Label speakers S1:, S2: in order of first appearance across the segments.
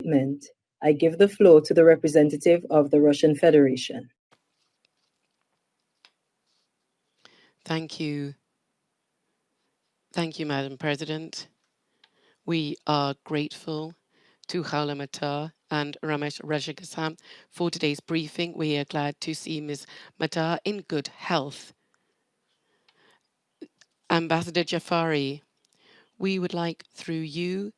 S1: statement, I give the floor to the representative of the Russian Federation.
S2: Thank you. Thank you, Madam President. We are grateful to Haula Matar and Ramesh Rajagasam for today's briefing. We are glad to see Ms. Matar in good health. Ambassador Jafari, we would like through you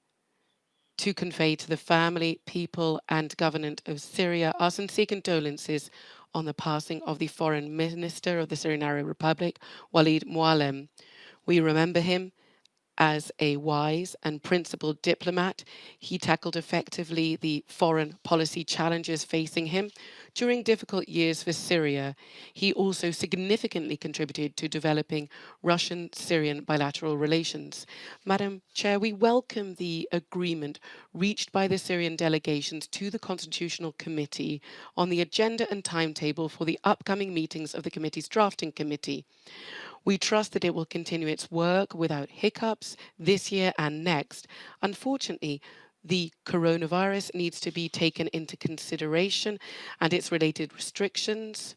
S2: to convey to the family, people and government of Syria our sincere condolences on the passing of the Foreign Minister of the Syrian Arab Republic, Walid Mualem. We remember him as a wise and principled diplomat. He tackled effectively the foreign policy challenges facing him during difficult years for Syria. He also significantly contributed to developing Russian-Syrian bilateral relations. Madam Chair, we welcome the agreement reached by the Syrian delegations to the Constitutional Committee on the agenda and timetable for the upcoming meetings of the committee's drafting committee. We trust that it will continue its work without hiccups this year and next. Unfortunately, the coronavirus needs to be taken into consideration and its related restrictions,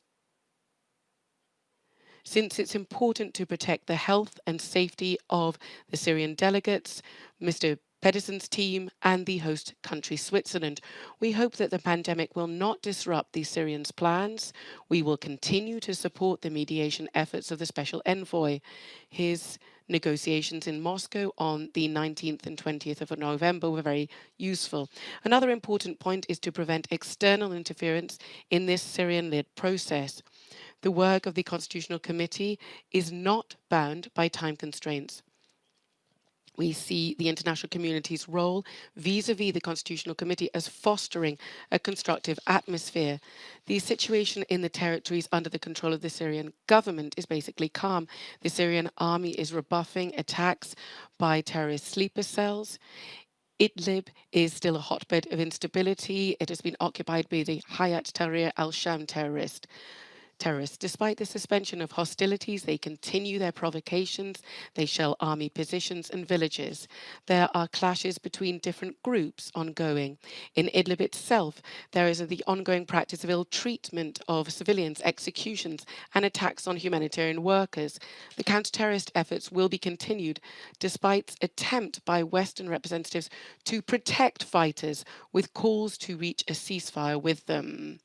S2: since it's important to protect the health and safety of the Syrian delegates, Mr. Pedersen's team and the host country, Switzerland. We hope that the pandemic will not disrupt the Syrians' plans. We will continue to support the mediation efforts of the Special Envoy. His negotiations in Moscow on the 19th and 20th of November were very useful. Another important point is to prevent external interference in this Syrian-led process. The work of the Constitutional Committee is not bound by time constraints. We see the international community's role vis-à-vis the Constitutional Committee as fostering a constructive atmosphere. The situation in the territories under the control of the Syrian government is basically calm. The Syrian army is rebuffing attacks by terrorist sleeper cells. Idlib is still a hotbed of instability. It has been occupied by the Hayat Tahrir al-Sham terrorists. Despite the suspension of hostilities, they continue their provocations. They shell army positions and villages. There are clashes between different groups ongoing. In Idlib itself, there is the ongoing practice of ill treatment of civilians, executions, and attacks on humanitarian workers. The counter-terrorist efforts will be continued despite attempt by Western representatives to protect fighters with calls to reach a ceasefire with them.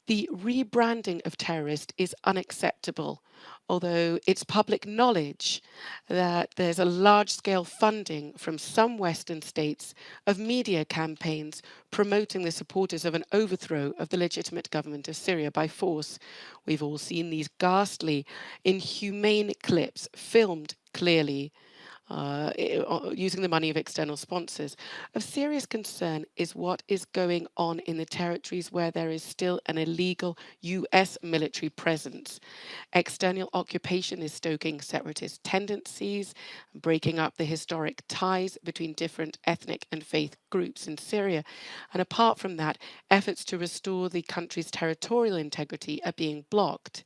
S2: The rebranding of terrorist is unacceptable, although it's public knowledge that there's a large-scale funding from some Western states of media campaigns promoting the supporters of an overthrow of the legitimate government of Syria by force. We've all seen these ghastly, inhumane clips filmed clearly using the money of external sponsors. Of serious concern is what is going on in the territories where there is still an illegal US military presence. External occupation is stoking separatist tendencies, breaking up the historic ties between different ethnic and faith groups in Syria. And apart from that, efforts to restore the country's territorial integrity are being blocked.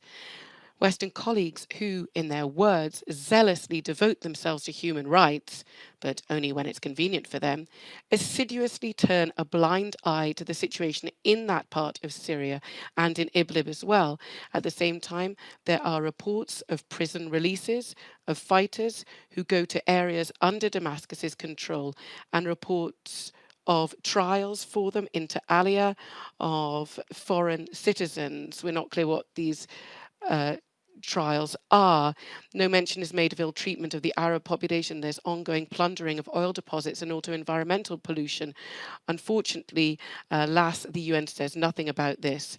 S2: Western colleagues who, in their words, zealously devote themselves to human rights, but only when it's convenient for them, assiduously turn a blind eye to the situation in that part of Syria and in Idlib as well. At the same time, there are reports of prison releases of fighters who go to areas under Damascus's control, and reports of trials for them inter alia of foreign citizens. We're not clear what these trials are. No mention is made of ill treatment of the Arab population. There's ongoing plundering of oil deposits and also environmental pollution. Unfortunately, the UN says nothing about this.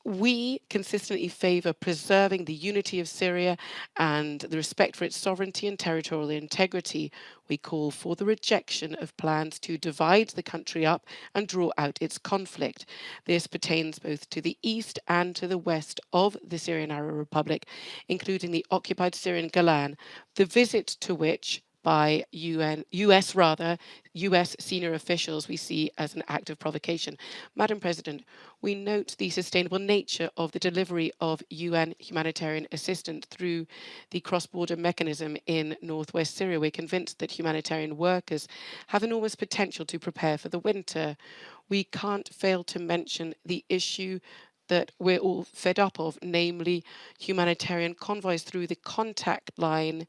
S2: We consistently favour preserving the unity of Syria and the respect for its sovereignty and territorial integrity. We call for the rejection of plans to divide the country up and draw out its conflict. This pertains both to the east and to the west of the Syrian Arab Republic, including the occupied Syrian Golan, the visit to which by US senior officials we see as an act of provocation. Madam President, we note the sustainable nature of the delivery of UN humanitarian assistance through the cross-border mechanism in northwest Syria. We're convinced that humanitarian workers have enormous potential to prepare for the winter. We can't fail to mention the issue that we're all fed up of, namely humanitarian convoys through the contact line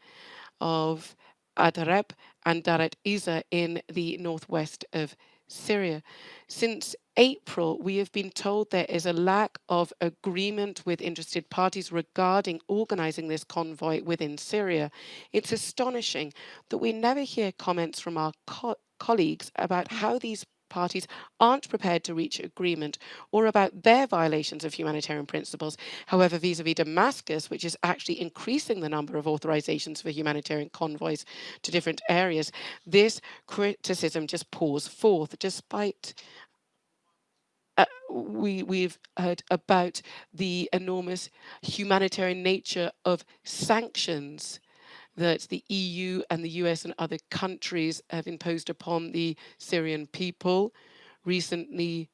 S2: of Adareb and Daret Isa in the northwest of Syria. Since April, we have been told there is a lack of agreement with interested parties regarding organizing this convoy within Syria. It's astonishing that we never hear comments from our colleagues about how these parties aren't prepared to reach agreement or about their violations of humanitarian principles. However, vis-a-vis Damascus, which is actually increasing the number of authorizations for humanitarian convoys to different areas, this criticism just pours forth despite we've heard about the enormous humanitarian nature of sanctions that the EU and the US and other countries have imposed upon the Syrian people. Recently,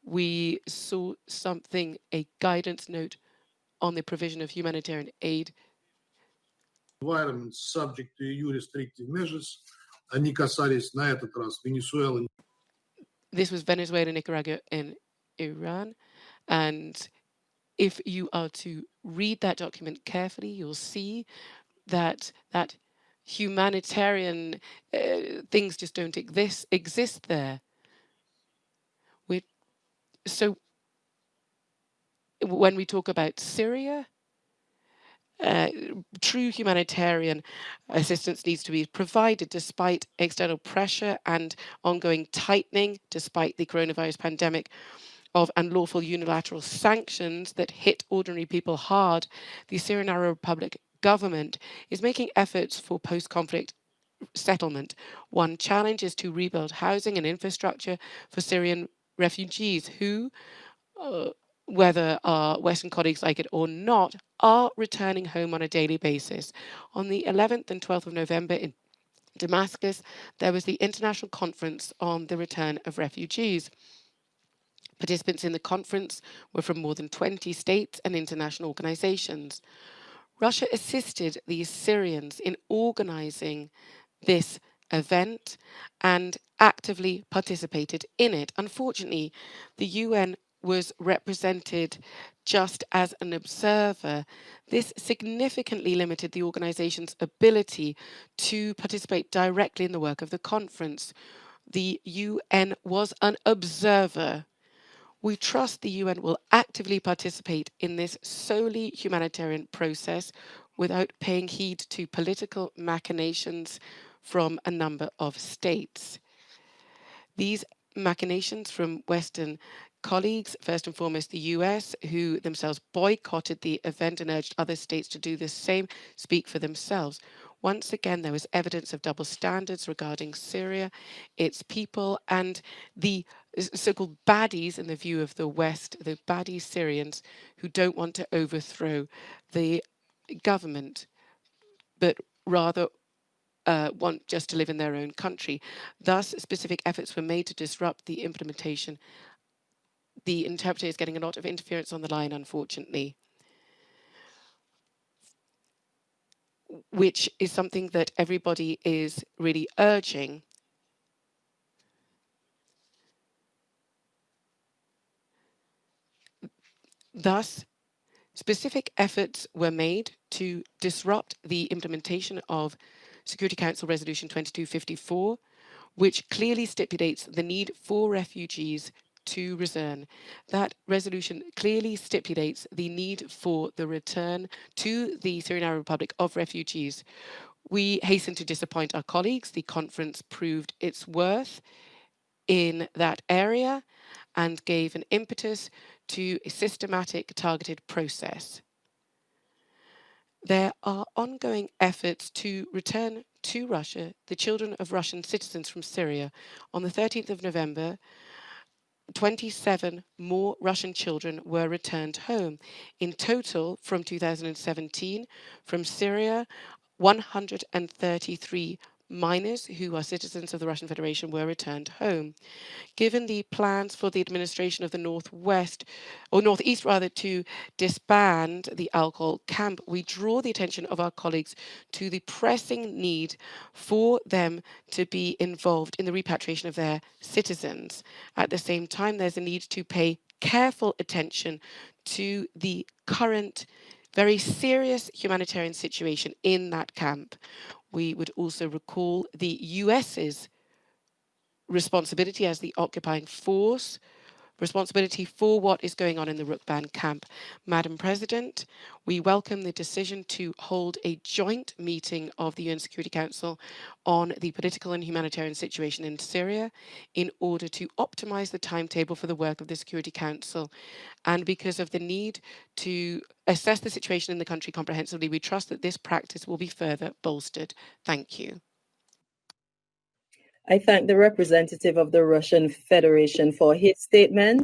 S2: we saw a guidance note on the provision of humanitarian aid.
S3: Environment subject to EU restrictive measures. Они касались на этот раз Венесуэлы.
S2: This was Venezuela, Nicaragua, and Iran. And if you are to read that document carefully, you'll see that humanitarian things just don't exist there. So when we talk about Syria, true humanitarian assistance needs to be provided despite external pressure and ongoing tightening, despite the coronavirus pandemic, of unlawful unilateral sanctions that hit ordinary people hard. The Syrian Arab Republic government is making efforts for post-conflict settlement. One challenge is to rebuild housing and infrastructure for Syrian refugees who, whether our Western colleagues like it or not, are returning home on a daily basis. On the 11th and 12th of November in Damascus, there was the International Conference on the Return of Refugees. Participants in the conference were from more than 20 states and international organizations. Russia assisted the Syrians in organizing this event and actively participated in it. Unfortunately, the UN was represented just as an observer. This significantly limited the organization's ability to participate directly in the work of the conference. The UN was an observer. We trust the UN will actively participate in this solely humanitarian process without paying heed to political machinations from a number of states. These machinations from Western colleagues, first and foremost the US, who themselves boycotted the event and urged other states to do the same, speak for themselves. Once again, there was evidence of double standards regarding Syria, its people, and the so-called baddies in the view of the West, the baddie Syrians who don't want to overthrow the government, but rather want just to live in their own country. Thus, specific efforts were made to disrupt the implementation. The interpreter is getting a lot of interference on the line, unfortunately, which is something that everybody is really urging. Thus, specific efforts were made to disrupt the implementation of Security Council Resolution 2254, which clearly stipulates the need for refugees to return. That resolution clearly stipulates the need for the return to the Syrian Arab Republic of refugees. We hasten to disappoint our colleagues. The conference proved its worth in that area and gave an impetus to a systematic targeted process. There are ongoing efforts to return to Russia the children of Russian citizens from Syria. On the 13th of November, 27 more Russian children were returned home. In total, from 2017, from Syria, 133 minors who are citizens of the Russian Federation were returned home. Given the plans for the administration of the Northeast to disband the alcohol camp, we draw the attention of our colleagues to the pressing need for them to be involved in the repatriation of their citizens. At the same time, there's a need to pay careful attention to the current very serious humanitarian situation in that camp. We would also recall the US's responsibility as the occupying force, responsibility for what is going on in the Rukban camp. Madam President, we welcome the decision to hold a joint meeting of the UN Security Council on the political and humanitarian situation in Syria in order to optimize the timetable for the work of the Security Council. And because of the need to assess the situation in the country comprehensively, we trust that this practice will be further bolstered. Thank you.
S1: I thank the representative of the Russian Federation for his statement.